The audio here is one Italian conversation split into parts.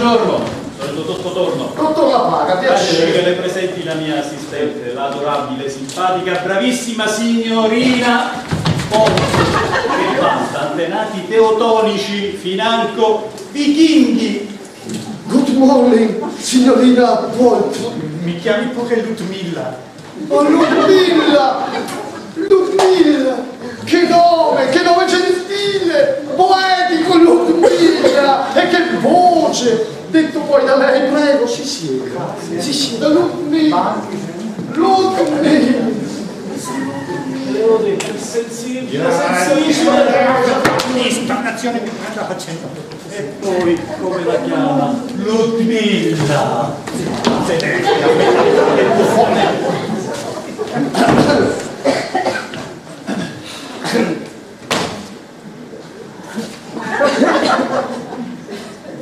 buongiorno, sono il dottor Cotorno. Dottor La Paga, piacere. Lasci che le presenti la mia assistente, l'adorabile, simpatica, bravissima signorina Ponzo, che vanta antenati teutonici, financo vichinghi. Good morning, signorina Volt. Mi chiami pure Ludmilla. Oh, Ludmilla! Ludmilla! Che nome gentile! Poetico, Ludmilla! E che voce! Detto poi da lei, prego, si sieda. Si sieda, Ludmilla! Ludmilla! Devo dire, sensibile, l'ispirazione mi sta facendo. E poi, come la chiama? Ludmilla! Che buffone!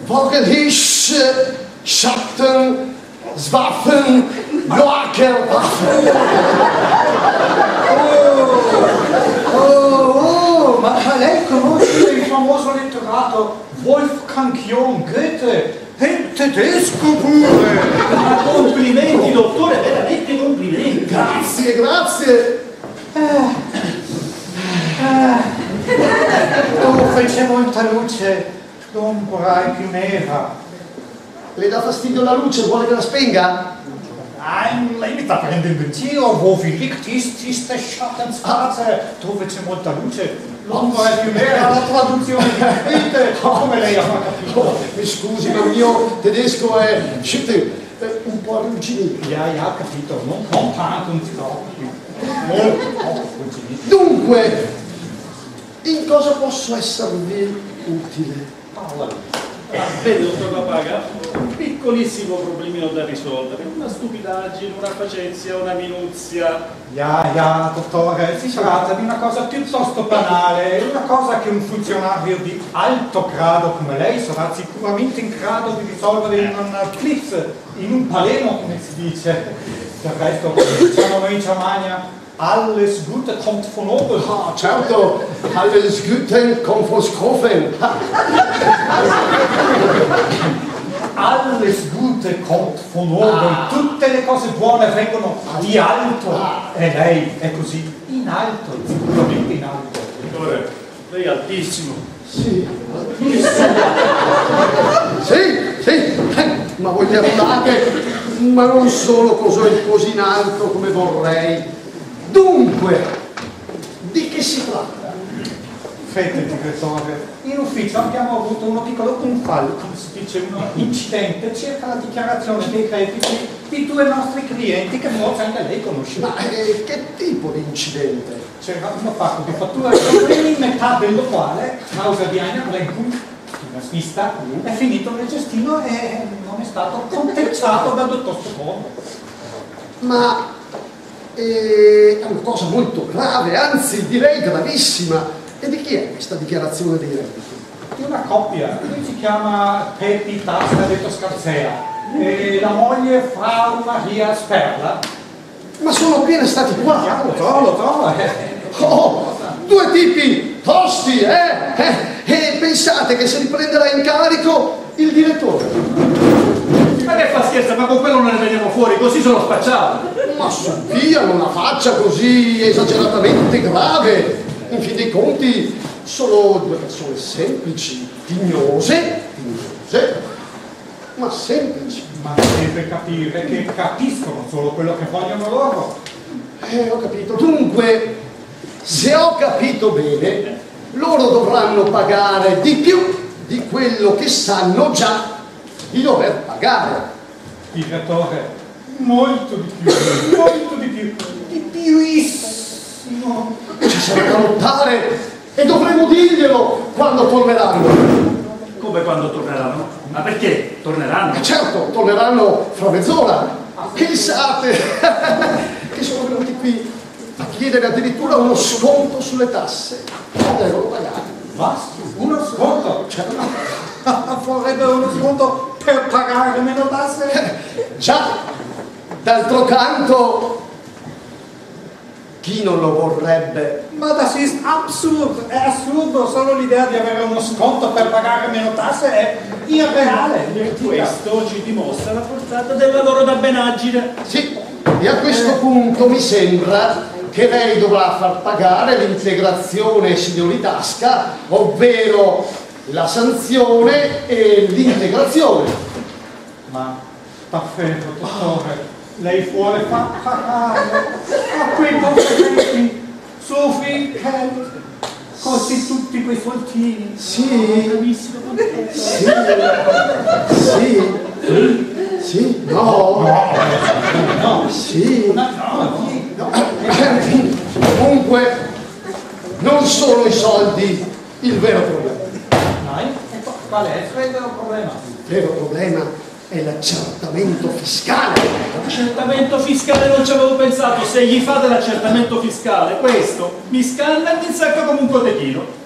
Vorgelhisch, Schatten, Zwaffen, Joacherwaffen. Ma lei conosce il famoso letterato Wolfgang John Goethe? È tedesco pure! Ma complimenti, dottore, veramente complimenti! Grazie, grazie. Fece molta luce, l'ombra è più nera. Le dà fastidio la luce, vuole che la spenga? Lei mi sta prendendo in giro, wo wie liegt ist der Schattensphase? Dove c'è molta luce, l'ombra è più nera, la traduzione di Goethe, come lei ha capito? Oh, mi scusi, ma il mio tedesco è un po' arrugginito. Ja, capito, non tanto, non si preoccupi. Molto arrugginito. Dunque, in cosa posso esservi utile? Vede, dottor La Paga, un piccolissimo problemino da risolvere, una stupidaggine, una facezia, una minuzia. Ja, dottore, si tratta di una cosa piuttosto banale, una cosa che un funzionario di alto grado come lei sarà sicuramente in grado di risolvere in un blitz, in un paleno, come si dice. Del resto, diciamo noi in Germania, alles Gute kommt von oben. Ah, certo, alles Gute kommt von Skofen. Alles Gute kommt von oben. Tutte le cose buone vengono di alto. E lei è così, in alto, sicuramente in alto. Dottore, lei è altissimo. Sì, ma voi mi adorate, ma non solo così in alto come vorrei. Dunque, di che si tratta? Fede, direttore, in ufficio abbiamo avuto uno piccolo fallo, come si dice, un incidente circa la dichiarazione dei crediti di due nostri clienti che forse anche lei conosce. Ma che tipo di incidente? C'era uno pacco di fatture problemi, metà dello quale, a causa di una svista, è finito nel cestino e non è stato conteggiato dal dottor Stoccolmo. Ma è una cosa molto grave, anzi direi gravissima. E di chi è questa dichiarazione dei redditi? Di una coppia, lui si chiama Pepi Tasta detto Scarzea e la moglie Frau Maria Sperla. Ma sono appena stati qua. Lo trovo. Oh, due tipi tosti, E pensate che se li prenderà in carico il direttore? Ma che fa scherzo, ma con quello non ne veniamo fuori, così sono spacciato. Ma su via, non la faccia così esageratamente grave. In fin dei conti sono due persone semplici, tignose, ma semplici. Ma deve capire che capiscono solo quello che vogliono loro. Ho capito. Dunque, se ho capito bene, loro dovranno pagare di più di quello che sanno già di dover pagare. Direttore, molto di più, di piuissimo. Ci sarà da lottare e dovremo dirglielo quando torneranno. Come quando torneranno? Ma perché torneranno? Certo, torneranno fra mezz'ora. Pensate che sono venuti qui a chiedere addirittura uno sconto sulle tasse che devono pagare. Basta, uno sconto? Certo. Vorrebbero uno sconto per pagare meno tasse? Già, d'altro canto Chi non lo vorrebbe? Ma das ist absurd, è assurdo, solo l'idea di avere uno sconto per pagare meno tasse è irreale. Questo ci dimostra la portata della loro dabbenaggine. Sì, e a questo punto mi sembra che lei dovrà far pagare l'integrazione signori Tasca, ovvero la sanzione e l'integrazione. Ma davvero, dottore, lei vuole far pagare a quei poveretti finché così tutti quei foltini? Sì, Bravissimo. sì, no, sì. Comunque, non sono i soldi il vero problema. Qual è il vero problema? Il vero problema è l'accertamento fiscale. L'accertamento fiscale non ci avevo pensato. Se gli fate l'accertamento fiscale, questo mi scanna e mi insacca come un cotechino.